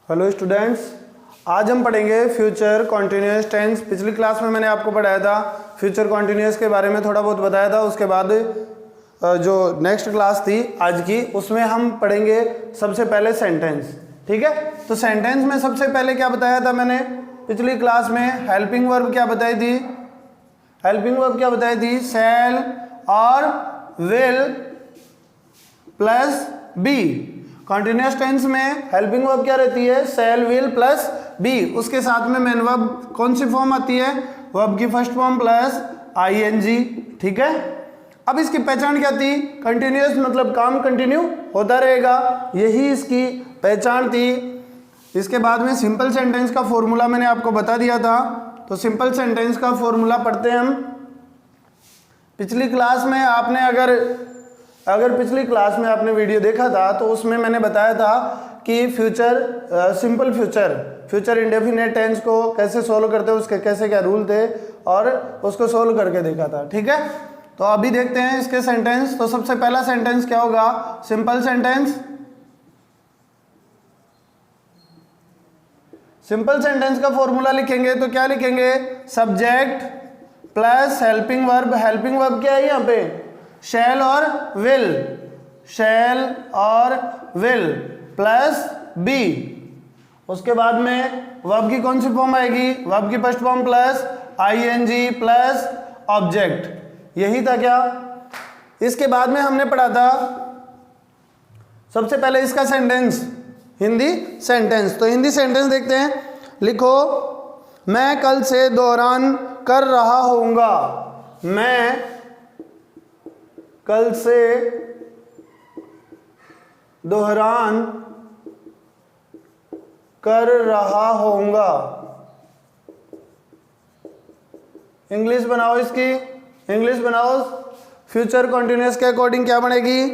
Hello students, आज हम पढ़ेंगे फ्यूचर कॉन्टिन्यूस टेंस। पिछली क्लास में मैंने आपको पढ़ाया था फ्यूचर कॉन्टिन्यूस के बारे में, थोड़ा बहुत बताया था। उसके बाद जो नेक्स्ट क्लास थी आज की, उसमें हम पढ़ेंगे सबसे पहले सेंटेंस। ठीक है, तो सेंटेंस में सबसे पहले क्या बताया था मैंने पिछली क्लास में? हेल्पिंग वर्ब क्या बताई थी? हेल्पिंग वर्ब क्या बताई थी? शैल और will plus be. Continuous tense में हेल्पिंग वर्ब क्या रहती है? Shall, will plus be. उसके साथ में मेन वर्ब कौन सी फॉर्म आती है? वर्ब की फर्स्ट फॉर्म प्लस आईएनजी। ठीक है, अब इसकी पहचान क्या थी? कंटिन्यूस मतलब काम कंटिन्यू होता रहेगा, यही इसकी पहचान थी। इसके बाद में सिंपल सेंटेंस का फॉर्मूला मैंने आपको बता दिया था। तो सिंपल सेंटेंस का फॉर्मूला पढ़ते हैं हम। पिछली क्लास में आपने अगर पिछली क्लास में आपने वीडियो देखा था तो उसमें मैंने बताया था कि सिंपल फ्यूचर इंडेफिनिट टेंस को कैसे सोल्व करते हैं, उसके कैसे क्या रूल थे और उसको सोल्व करके देखा था। ठीक है, तो अभी देखते हैं इसके सेंटेंस। तो सबसे पहला सेंटेंस क्या होगा? Simple sentence. सिंपल सेंटेंस का फॉर्मूला लिखेंगे तो क्या लिखेंगे? Subject plus helping verb. Helping verb क्या है यहाँ पे? शैल और विल। शैल और विल प्लस बी। उसके बाद में वर्ब की कौन सी फॉर्म आएगी? वर्ब की first form plus ING plus object. यही था क्या? इसके बाद में हमने पढ़ा था सबसे पहले इसका सेंटेंस, हिंदी सेंटेंस। तो हिंदी सेंटेंस देखते हैं। लिखो, मैं कल से दोहरान कर रहा होऊंगा। मैं कल से दोहरान कर रहा होऊंगा। इंग्लिश बनाओ इसकी, इंग्लिश बनाओ। फ्यूचर कॉन्टिन्यूअस के अकॉर्डिंग क्या बनेगी?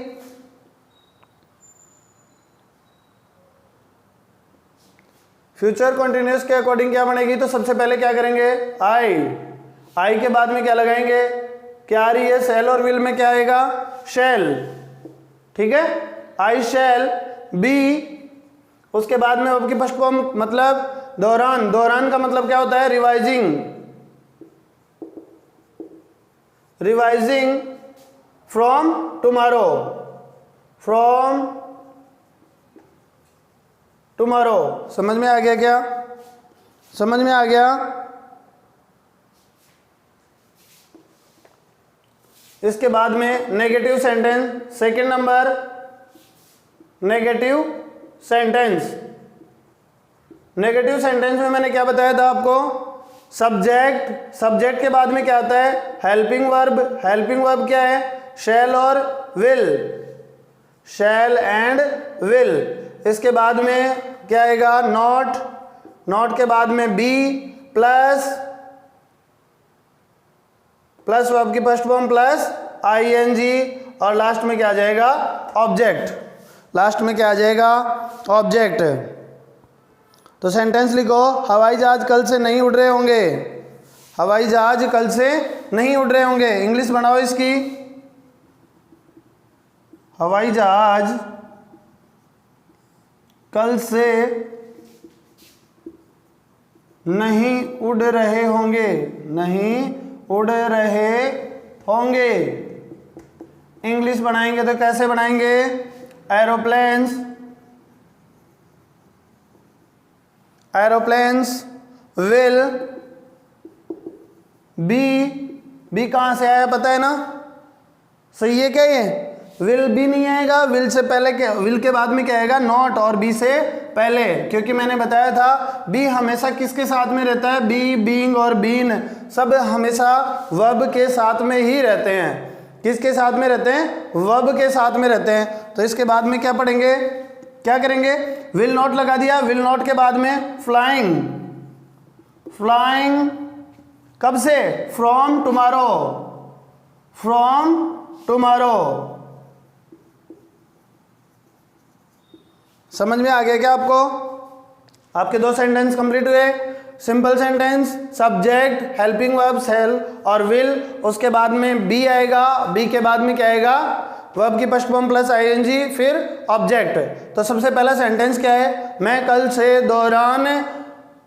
फ्यूचर कॉन्टिन्यूअस के अकॉर्डिंग क्या बनेगी? तो सबसे पहले क्या करेंगे? आई के बाद में क्या लगाएंगे? क्या आ रही है? शैल और विल में क्या आएगा? शैल। ठीक है, आई शैल बी। उसके बाद में वर्ब की फर्स्ट फॉर्म मतलब दौरान। दौरान का मतलब क्या होता है? Revising from tomorrow. समझ में आ गया क्या? समझ में आ गया? इसके बाद में negative sentence. Second number negative sentence. Negative sentence में मैंने क्या बताया था आपको? सब्जेक्ट के बाद में क्या आता है? Helping verb. हेल्पिंग वर्ब क्या है? शैल और विल। Shell and will. इसके बाद में क्या आएगा? नॉट के बाद में बी प्लस वर्ब की फर्स्ट फॉर्म प्लस आईएनजी और लास्ट में क्या आ जाएगा? ऑब्जेक्ट। लास्ट में क्या आ जाएगा? ऑब्जेक्ट। तो सेंटेंस लिखो, हवाई जहाज कल से नहीं उड़ रहे होंगे। हवाई जहाज कल से नहीं उड़ रहे होंगे। इंग्लिश बनाओ इसकी। हवाई जहाज कल से नहीं उड़ रहे होंगे। नहीं उड़ रहे होंगे। इंग्लिश बनाएंगे तो कैसे बनाएंगे? एरोप्लेन्स विल बी कहां से आया पता है ना? सही है क्या ये? विल बी नहीं आएगा। विल से पहले क्या? विल के बाद में क्या आएगा? नॉट और बी से पहले, क्योंकि मैंने बताया था बी हमेशा किसके साथ में रहता है? बी, बीइंग और बीन सब हमेशा वर्ब के साथ में ही रहते हैं। किसके साथ में रहते हैं? वर्ब के साथ में रहते हैं। तो इसके बाद में क्या पढ़ेंगे? क्या करेंगे? विल नॉट लगा दिया। विल नॉट के बाद में फ्लाइंग कब से? From tomorrow. समझ में आ गया क्या आपको? आपके दो सेंटेंस कंप्लीट हुए। Simple sentence, subject, helping verb shall और विल। उसके बाद में बी आएगा। बी के बाद में क्या आएगा? वर्ब की फर्स्ट फॉर्म प्लस आईएनजी फिर ऑब्जेक्ट। तो सबसे पहला सेंटेंस क्या है, मैं कल से दौरान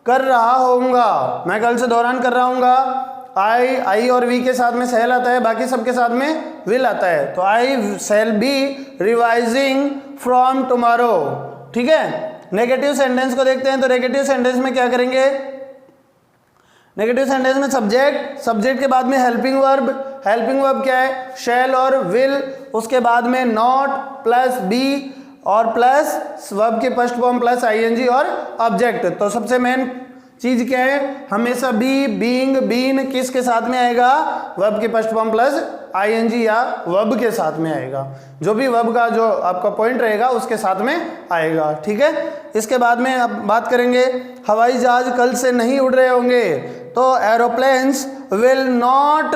कर रहा होऊंगा, मैं कल से दौरान कर रहा हूँगा। आई और वी के साथ में सेल आता है, बाकी सबके साथ में विल आता है। तो I shall be revising from tomorrow. ठीक है, नेगेटिव सेंटेंस को देखते हैं। तो नेगेटिव सेंटेंस में क्या करेंगे, नेगेटिव सेंटेंस में सब्जेक्ट, सब्जेक्ट के बाद में हेल्पिंग वर्ब, हेल्पिंग वर्ब क्या है, शैल और विल, उसके बाद में नॉट प्लस बी और प्लस वर्ब की फर्स्ट फॉर्म प्लस आईएनजी और ऑब्जेक्ट। तो सबसे मेन चीज क्या है, हमेशा बी, बीइंग, बीन किसके साथ में आएगा, वर्ब की फर्स्ट फॉर्म प्लस आईएनजी या वर्ब के साथ में आएगा। जो भी वर्ब का जो आपका पॉइंट रहेगा उसके साथ में आएगा। ठीक है, इसके बाद में अब बात करेंगे, हवाई जहाज कल से नहीं उड़ रहे होंगे। तो aeroplanes will not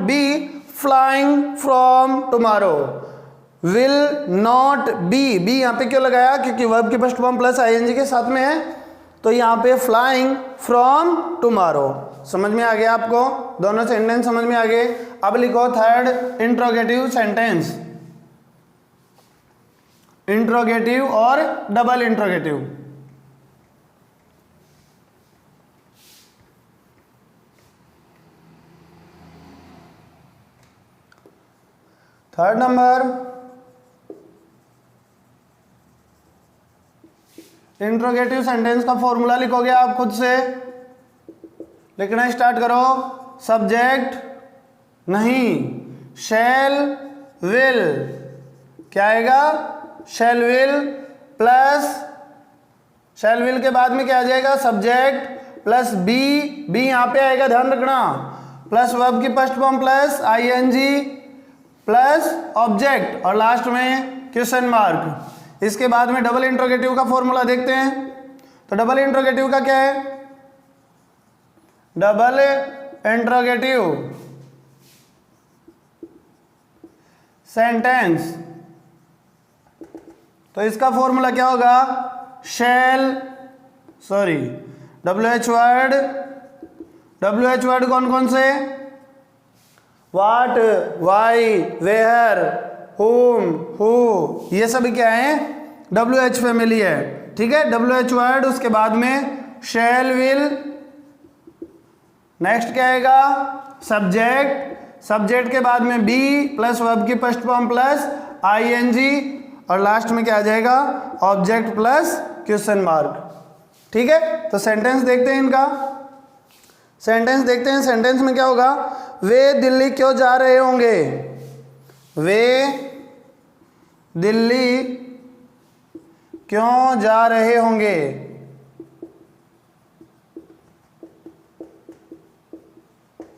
be flying from tomorrow. Will not be यहाँ पे क्यों लगाया, क्योंकि वर्ब की फर्स्ट फॉर्म प्लस आईएनजी के साथ में है। तो यहाँ पे फ्लाइंग फ्रॉम टुमारो। समझ में आ गया आपको, दोनों सेंटेंस समझ में आ गए। अब लिखो थर्ड इंट्रोगेटिव सेंटेंस, इंट्रोगेटिव और double interrogative. Third number interrogative sentence का फॉर्मूला लिखोगे आप खुद से, लिखना स्टार्ट करो। सब्जेक्ट नहीं, शैल विल, क्या आएगा, शैल विल प्लस, शैल विल के बाद में क्या आ जाएगा, सब्जेक्ट प्लस बी, बी यहाँ पे आएगा ध्यान रखना, प्लस वर्ब की first form plus ING plus object और लास्ट में क्वेश्चन मार्क। इसके बाद में डबल इंट्रोगेटिव का फॉर्मूला देखते हैं। तो डबल इंट्रोगेटिव का क्या है, डबल इंट्रोगेटिव सेंटेंस, तो इसका फॉर्मूला क्या होगा, WH वर्ड कौन कौन से, what, why, where, whom, who, ये सभी क्या है, WH फैमिली है। ठीक है, WH वर्ड, उसके बाद में शैल विल, नेक्स्ट क्या आएगा, सब्जेक्ट, सब्जेक्ट के बाद में बी प्लस वर्ब की फर्स्ट फॉर्म प्लस आईएनजी और लास्ट में क्या आ जाएगा, ऑब्जेक्ट प्लस क्वेश्चन मार्क। ठीक है, तो सेंटेंस देखते हैं इनका, सेंटेंस देखते हैं। सेंटेंस में क्या होगा, वे दिल्ली क्यों जा रहे होंगे, वे दिल्ली क्यों जा रहे होंगे,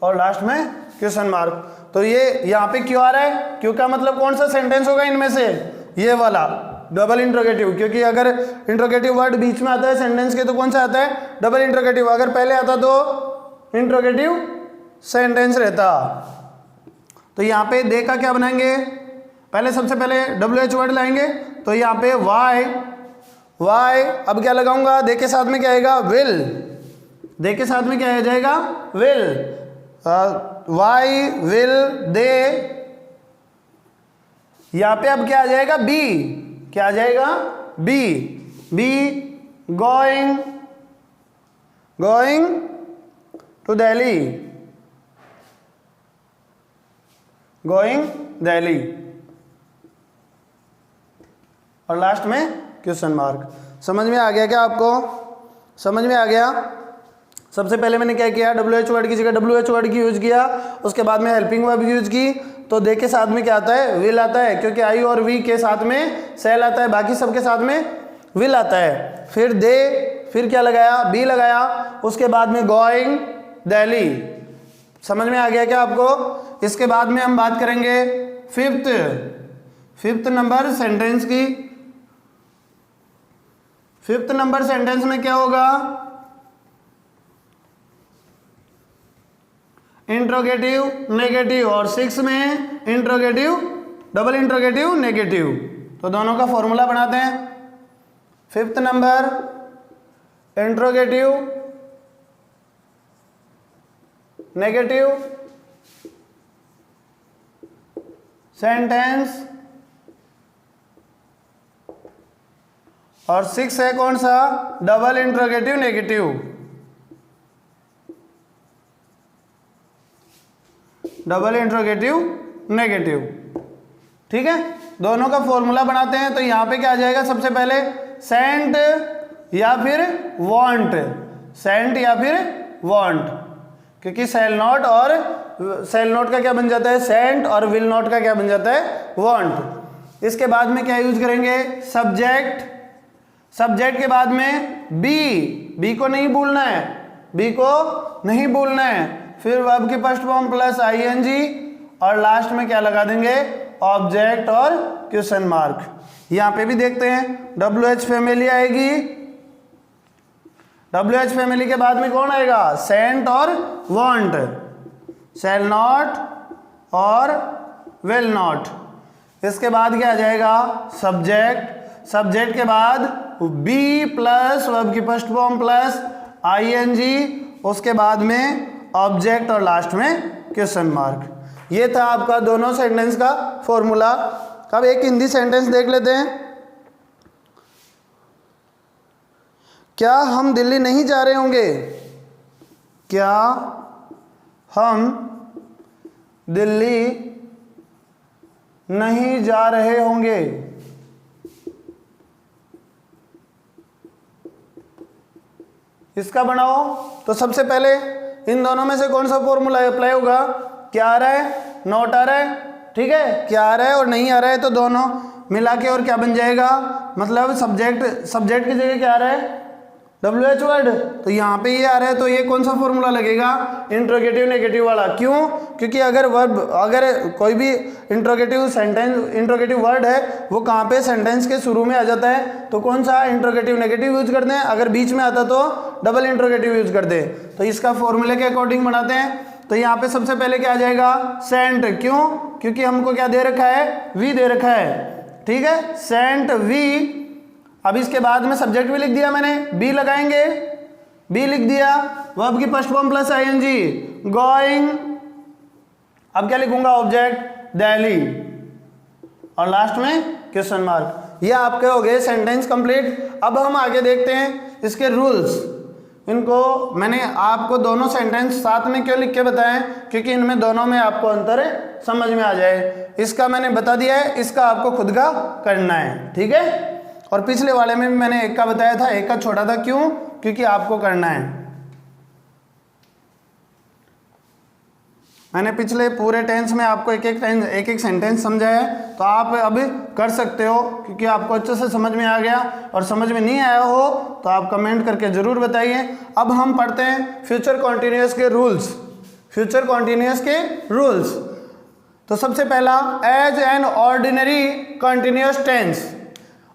और लास्ट में क्वेश्चन मार्क। तो ये यहाँ पे क्यों आ रहा है, क्यों का मतलब कौन सा सेंटेंस होगा इनमें से, ये वाला डबल इंट्रोगेटिव, क्योंकि अगर इंट्रोगेटिव वर्ड बीच में आता है सेंटेंस के तो कौन सा आता है, डबल इंट्रोगेटिव। अगर पहले आता तो इंट्रोगेटिव सेंटेंस रहता। तो यहाँ पे दे का क्या बनाएंगे, पहले सबसे पहले WH वर्ड लाएंगे। तो यहाँ पे वाई, अब क्या लगाऊंगा, दे के साथ में क्या आएगा, विल, दे के साथ में क्या आ जाएगा, विल, वाई विल दे। यहाँ पे अब क्या आ जाएगा, बी, क्या आ जाएगा, be going to Delhi, going Delhi और लास्ट में क्वेश्चन मार्क। समझ में आ गया क्या आपको, समझ में आ गया। सबसे पहले मैंने क्या किया, WH वर्ड की जगह WH वर्ड की यूज किया, उसके बाद में हेल्पिंग वर्ब यूज की। तो दे के साथ में क्या आता है, विल आता है, क्योंकि आई और वी के साथ में सेल आता है, बाकी सबके साथ में विल आता है। फिर दे, फिर क्या लगाया, बी लगाया, उसके बाद में गोइंग दिल्ली। समझ में आ गया क्या आपको। इसके बाद में हम बात करेंगे फिफ्थ नंबर सेंटेंस की। फिफ्थ नंबर सेंटेंस में क्या होगा, इंट्रोगेटिव नेगेटिव, और 6 में इंट्रोगेटिव डबल इंट्रोगेटिव नेगेटिव। तो दोनों का फॉर्मूला बनाते हैं। Fifth number interrogative negative, sentence, और 6 है कौन सा, double interrogative negative. Double interrogative negative, ठीक है। दोनों का फॉर्मूला बनाते हैं। तो यहां पे क्या आ जाएगा, सबसे पहले सेंट या फिर वांट, सेंट या फिर वांट, क्योंकि सेल नॉट और सेल नॉट का क्या बन जाता है, सेंट, और विल नॉट का क्या बन जाता है, वांट। इसके बाद में क्या यूज करेंगे, सब्जेक्ट, सब्जेक्ट के बाद में बी को नहीं भूलना है, बी को नहीं भूलना है, फिर वर्ब की फर्स्ट फॉर्म प्लस आईएनजी, और लास्ट में क्या लगा देंगे, ऑब्जेक्ट और क्वेश्चन मार्क। यहां पे भी देखते हैं, WH फैमिली आएगी, WH फैमिली के बाद में कौन आएगा, सेंट और वांट, शैल नॉट और विल नॉट। इसके बाद क्या आ जाएगा, सब्जेक्ट, सब्जेक्ट के बाद बी प्लस वर्ब की फर्स्ट फॉर्म प्लस आईएनजी, उसके बाद में ऑब्जेक्ट और लास्ट में क्वेश्चन मार्क। ये था आपका दोनों सेंटेंस का फॉर्मूला। अब एक हिंदी सेंटेंस देख लेते हैं। क्या हम दिल्ली नहीं जा रहे होंगे, क्या हम दिल्ली नहीं जा रहे होंगे। इसका बनाओ। तो सबसे पहले इन दोनों में से कौन सा फॉर्मूला अप्लाई होगा, क्या आ रहा है, नॉट आ रहा है, ठीक है, क्या आ रहा है और नहीं आ रहा है, तो दोनों मिला के और क्या बन जाएगा, मतलब सब्जेक्ट की जगह क्या आ रहा है, WH वर्ड, तो यहाँ पे ये आ रहा है, तो ये कौन सा फॉर्मूला लगेगा, इंट्रोगेटिव नेगेटिव वाला। क्यों, क्योंकि अगर कोई भी इंट्रोगेटिव वर्ड है वो कहाँ पे, सेंटेंस के शुरू में आ जाता है, तो कौन सा इंट्रोगेटिव नेगेटिव यूज करते हैं, अगर बीच में आता तो डबल इंट्रोगेटिव यूज करते हैं। तो इसका फॉर्मूले के अकॉर्डिंग बनाते हैं। तो यहाँ पे सबसे पहले क्या आ जाएगा, सेंट, क्यों, क्योंकि हमको क्या दे रखा है, वी दे रखा है, ठीक है, सेंट वी। अब इसके बाद में सब्जेक्ट भी लिख दिया मैंने, बी लगाएंगे, बी लिख दिया, वर्ब की first form plus ING, going, अब क्या लिखूंगा, ऑब्जेक्ट दिल्ली, और लास्ट में क्वेश्चन मार्क। ये आपके हो गए सेंटेंस कंप्लीट। अब हम आगे देखते हैं इसके रूल्स। इनको मैंने आपको दोनों सेंटेंस साथ में क्यों लिख के बताएं, क्योंकि इनमें दोनों में आपको अंतर समझ में आ जाए। इसका मैंने बता दिया है, इसका आपको खुद का करना है, ठीक है। और पिछले वाले में भी मैंने एक का बताया था, एक का छोड़ा था, क्यों, क्योंकि आपको करना है। मैंने पिछले पूरे टेंस में आपको एक एक सेंटेंस समझाया है, तो आप अब कर सकते हो, क्योंकि आपको अच्छे से समझ में आ गया। और समझ में नहीं आया हो तो आप कमेंट करके ज़रूर बताइए। अब हम पढ़ते हैं फ्यूचर कॉन्टिन्यूअस के रूल्स। फ्यूचर कॉन्टिन्यूअस के रूल्स, तो सबसे पहला, as an ordinary continuous tense.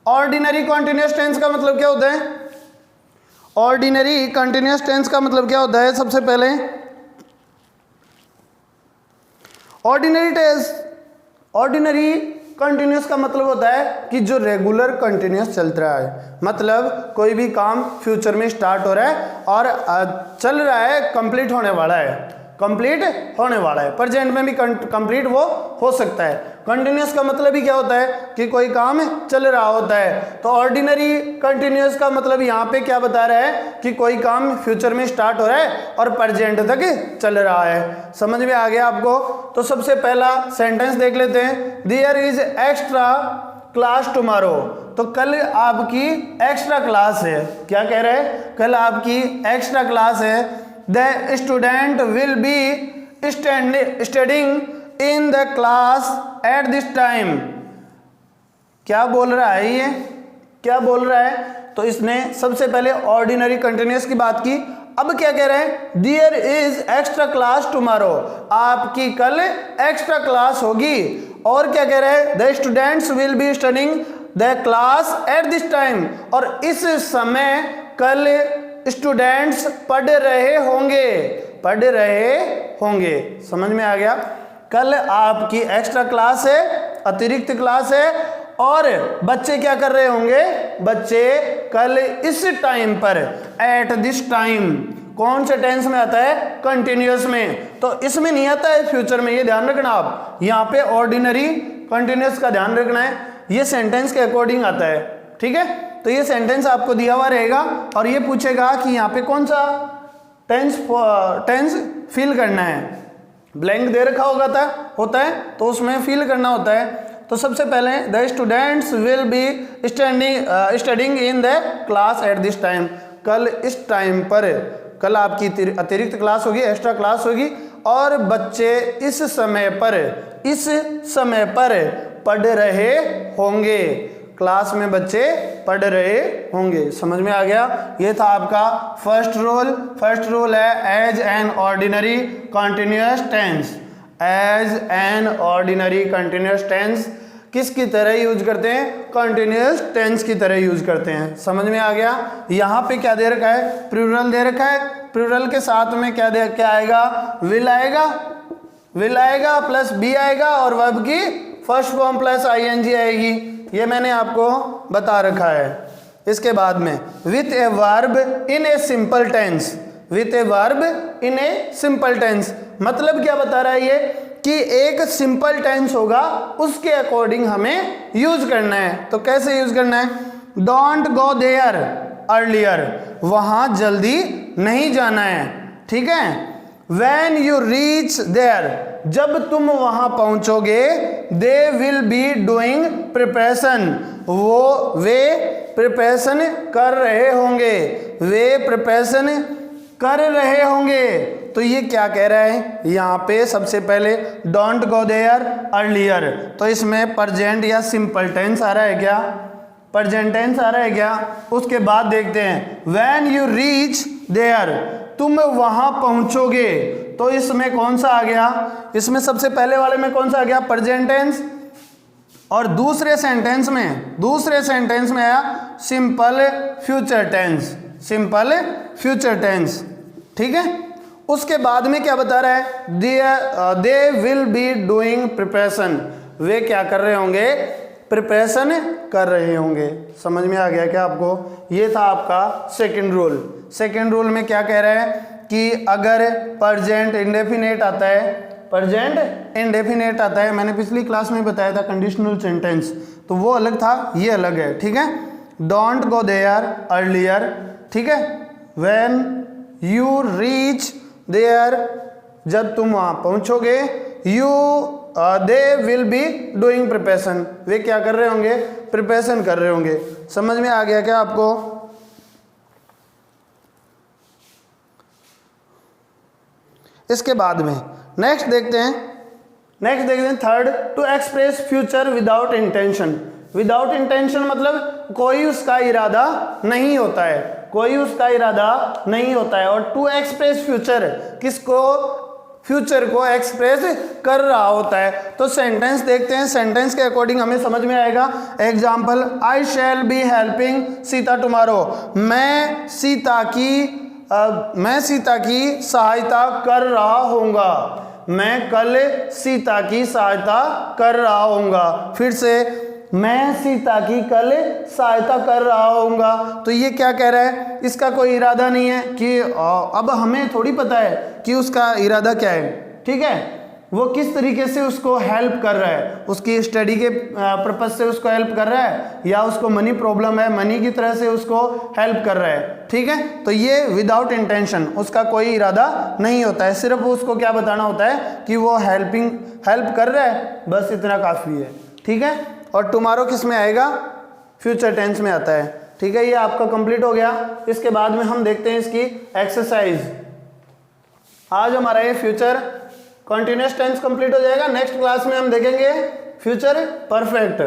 Ordinary continuous tense का मतलब क्या होता है, ऑर्डिनरी कॉन्टिन्यूअस टेंस का मतलब क्या होता है, सबसे पहले ऑर्डिनरी कंटिन्यूस का मतलब होता है कि जो रेगुलर कंटिन्यूस चल रहा है, मतलब कोई भी काम फ्यूचर में स्टार्ट हो रहा है और चल रहा है, कंप्लीट होने वाला है, प्रेजेंट में भी कंप्लीट वो हो सकता है। कंटिन्यूस का मतलब ही क्या होता है कि कोई काम चल रहा होता है। तो ऑर्डिनरी कंटिन्यूस का मतलब यहाँ पे क्या बता रहा है कि कोई काम फ्यूचर में स्टार्ट हो रहा है और प्रेजेंट तक चल रहा है। समझ में आ गया आपको। तो सबसे पहला सेंटेंस देख लेते हैं, there is extra class tomorrow. तो कल आपकी एक्स्ट्रा क्लास है। क्या कह रहे हैं, कल आपकी एक्स्ट्रा क्लास है। The student will be studying in the class at this time। क्या बोल रहा है ये, क्या बोल रहा है, तो इसने सबसे पहले ऑर्डिनरी कंटिन्यूअस की बात की। अब क्या कह रहे हैं, there is extra class tomorrow, आपकी कल एक्स्ट्रा क्लास होगी। और क्या कह रहे हैं, the students will be studying the class at this time, और इस समय कल स्टूडेंट्स पढ़ रहे होंगे। समझ में आ गया। कल आपकी एक्स्ट्रा क्लास है, अतिरिक्त क्लास है, और बच्चे क्या कर रहे होंगे, बच्चे कल इस टाइम पर, एट दिस टाइम, कौन से टेंस में आता है? कंटिन्यूअस में। तो इसमें नहीं आता है फ्यूचर में, ये ध्यान रखना आप। यहाँ पे ऑर्डिनरी कंटिन्यूअस का ध्यान रखना है, ये सेंटेंस के अकॉर्डिंग आता है, ठीक है। तो ये सेंटेंस आपको दिया हुआ रहेगा और ये पूछेगा कि यहाँ पे कौन सा टेंस फिल करना है। ब्लैंक दे रखा होता है तो उसमें फिल करना होता है। तो सबसे पहले the students will be studying in the class at this time. कल इस टाइम पर, कल आपकी अतिरिक्त क्लास होगी, एक्स्ट्रा क्लास होगी, और बच्चे इस समय पर पढ़ रहे होंगे। क्लास में बच्चे पढ़ रहे होंगे। समझ में आ गया? ये था आपका फर्स्ट रूल है as an ordinary continuous tense. As an ordinary continuous tense किसकी तरह यूज करते हैं? कंटिन्यूअस टेंस की तरह यूज करते हैं। समझ में आ गया? यहाँ पे क्या दे रखा है? प्लूरल दे रखा है। प्लूरल के साथ में क्या आएगा? विल आएगा प्लस बी आएगा और वर्ब की फर्स्ट फॉर्म प्लस आईएनजी आएगी। ये मैंने आपको बता रखा है। इसके बाद में with a verb in a simple tense. With a verb in a simple tense मतलब क्या बता रहा है ये? कि एक सिंपल टेंस होगा, उसके अकॉर्डिंग हमें यूज करना है। तो कैसे यूज करना है? डोंट गो देयर अर्लियर, वहां जल्दी नहीं जाना है, ठीक है। When you reach there, जब तुम वहां पहुंचोगे, they will be doing preparation, way preparation कर रहे होंगे। तो ये क्या कह रहा है यहाँ पे? सबसे पहले डोंट गो देयर अर्लियर, तो इसमें प्रेजेंट या सिंपल टेंस आ रहा है क्या? प्रेजेंट टेंस आ रहा है क्या? उसके बाद देखते हैं व्हेन यू रीच देयर, तुम वहां पहुंचोगे, तो इसमें कौन सा आ गया? इसमें सबसे पहले वाले में कौन सा आ गया? Present tense. और दूसरे सेंटेंस में आया सिंपल फ्यूचर टेंस, ठीक है। उसके बाद में क्या बता रहा है? They will be doing preparation, वे क्या कर रहे होंगे? प्रिपरेशन कर रहे होंगे। समझ में आ गया क्या आपको? ये था आपका सेकंड रूल में क्या कह रहा है कि अगर प्रेजेंट इंडेफिनेट आता है, मैंने पिछली क्लास में बताया था कंडीशनल सेंटेंस, तो वो अलग था, ये अलग है, ठीक है। डोंट गो देयर अर्लियर, ठीक है। व्हेन यू रीच देयर, जब तुम वहां पहुंचोगे, they will be doing preparation, वे क्या कर रहे होंगे? प्रिपरेशन कर रहे होंगे। समझ में आ गया क्या आपको? इसके बाद में नेक्स्ट देखते हैं third, to express future without intention. Without intention मतलब कोई उसका इरादा नहीं होता है, और टू एक्सप्रेस फ्यूचर किसको? फ्यूचर को एक्सप्रेस कर रहा होता है। तो सेंटेंस देखते हैं, सेंटेंस के अकॉर्डिंग हमें समझ में आएगा। Example, I shall be helping Sita tomorrow, मैं सीता की सहायता कर रहा होऊंगा, मैं कल सीता की सहायता कर रहा होऊंगा। फिर से, मैं सीता की कल सहायता कर रहा होऊंगा। तो ये क्या कह रहा है? इसका कोई इरादा नहीं है कि अब हमें थोड़ी पता है कि उसका इरादा क्या है, ठीक है। वो किस तरीके से उसको हेल्प कर रहा है, उसकी स्टडी के पर्पज से उसको हेल्प कर रहा है, या उसको मनी प्रॉब्लम है, मनी की तरह से उसको हेल्प कर रहा है, ठीक है। तो ये विदाउट इंटेंशन, उसका कोई इरादा नहीं होता है, सिर्फ उसको क्या बताना होता है कि वो हेल्प कर रहा है, बस इतना काफ़ी है, ठीक है। और टुमारो किस में आएगा? फ्यूचर टेंस में आता है, ठीक है। ये आपका कंप्लीट हो गया। इसके बाद में हम देखते हैं इसकी एक्सरसाइज। आज हमारा ये फ्यूचर कंटिन्यूअस टेंस कंप्लीट हो जाएगा। नेक्स्ट क्लास में हम देखेंगे फ्यूचर परफेक्ट।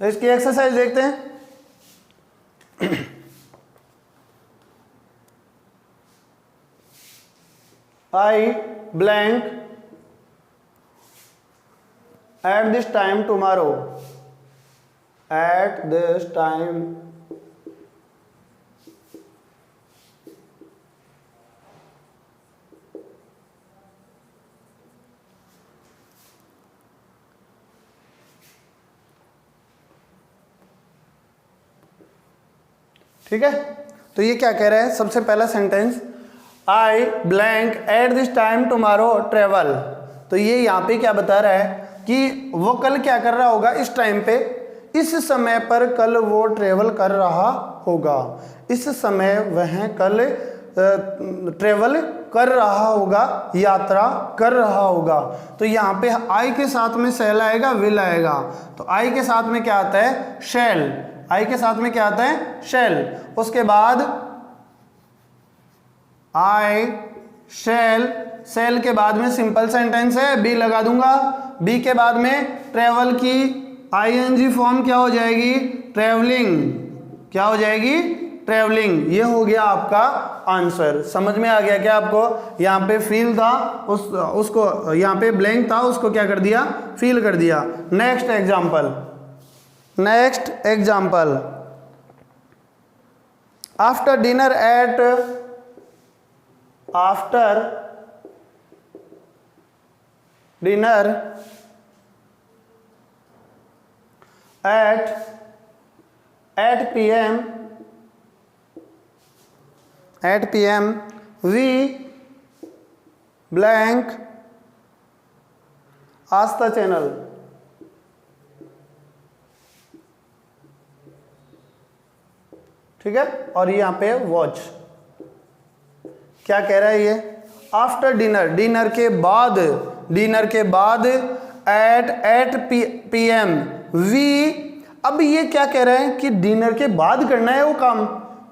तो इसकी एक्सरसाइज देखते हैं। I blank at this time tomorrow. At this time ठीक है, तो ये क्या कह रहा है, सबसे पहला sentence, I blank at this time tomorrow travel. तो ये यहाँ पे क्या बता रहा है कि वो कल क्या कर रहा होगा, इस टाइम पे, इस समय पर कल वो ट्रेवल कर रहा होगा, इस समय वह कल ट्रेवल कर रहा होगा, यात्रा कर रहा होगा। तो यहाँ पे आई के साथ में शैल आएगा, विल आएगा। तो आई के साथ में क्या आता है, शैल। आई के साथ में क्या आता है, शैल। उसके बाद आई शैल, शैल के बाद में सिंपल सेंटेंस है, बी लगा दूंगा। बी के बाद में ट्रेवल की आईएनजी फॉर्म क्या हो जाएगी, ट्रेवलिंग। क्या हो जाएगी, ट्रेवलिंग। ये हो गया आपका आंसर। समझ में आ गया क्या आपको? यहाँ पे फील था, उसको यहाँ पे ब्लैंक था, उसको क्या कर दिया, फील कर दिया। Next example, next example, after dinner eight, after dinner at 8 p.m. we blank Aastha channel. ठीक है, और यहाँ पे वॉच। क्या कह रहा है ये, आफ्टर डिनर, डिनर के बाद, डिनर के बाद एट 8 PM वी। अब ये क्या कह रहे हैं कि डिनर के बाद करना है वो काम,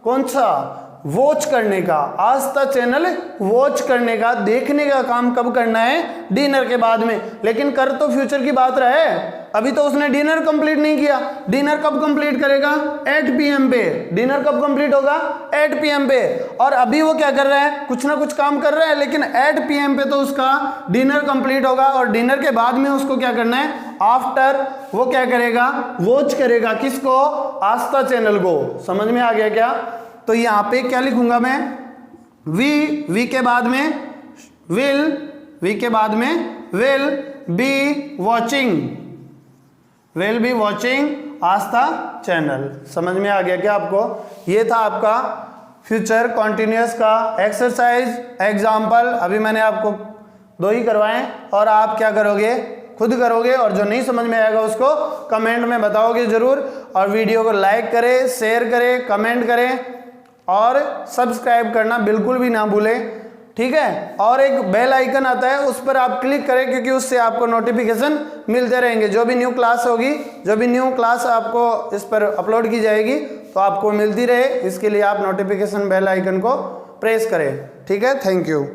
कौन सा, वॉच करने का। आस्था चैनल वॉच करने का, देखने का काम कब करना है, डिनर के बाद में। लेकिन कर तो फ्यूचर की बात रहा है, अभी तो उसने डिनर कंप्लीट नहीं किया। डिनर कब कंप्लीट करेगा, 8 PM पे। डिनर कब कंप्लीट होगा, 8 PM पे। और अभी वो क्या कर रहा है, कुछ ना कुछ काम कर रहा है, लेकिन 8 PM पे तो उसका डिनर कंप्लीट होगा। और डिनर के बाद में उसको क्या करना है, आफ्टर वो क्या करेगा, वॉच करेगा। किसको, आस्था चैनल को। समझ में आ गया क्या? तो यहाँ पे क्या लिखूंगा मैं, वी के बाद में विल, वी के बाद में will be watching, will be watching Aastha channel. समझ में आ गया क्या आपको? ये था आपका फ्यूचर कॉन्टिन्यूअस का एक्सरसाइज एग्जाम्पल। अभी मैंने आपको 2 ही करवाए और आप क्या करोगे, खुद करोगे। और जो नहीं समझ में आएगा उसको कमेंट में बताओगे जरूर। और वीडियो को लाइक करें, शेयर करें, कमेंट करें और सब्सक्राइब करना बिल्कुल भी ना भूलें। ठीक है, और एक बेल आइकन आता है, उस पर आप क्लिक करें, क्योंकि उससे आपको नोटिफिकेशन मिलते रहेंगे। जो भी न्यू क्लास होगी, जो भी न्यू क्लास आपको इस पर अपलोड की जाएगी तो आपको मिलती रहे। इसके लिए आप नोटिफिकेशन बेल आइकन को प्रेस करें। ठीक है, थैंक यू।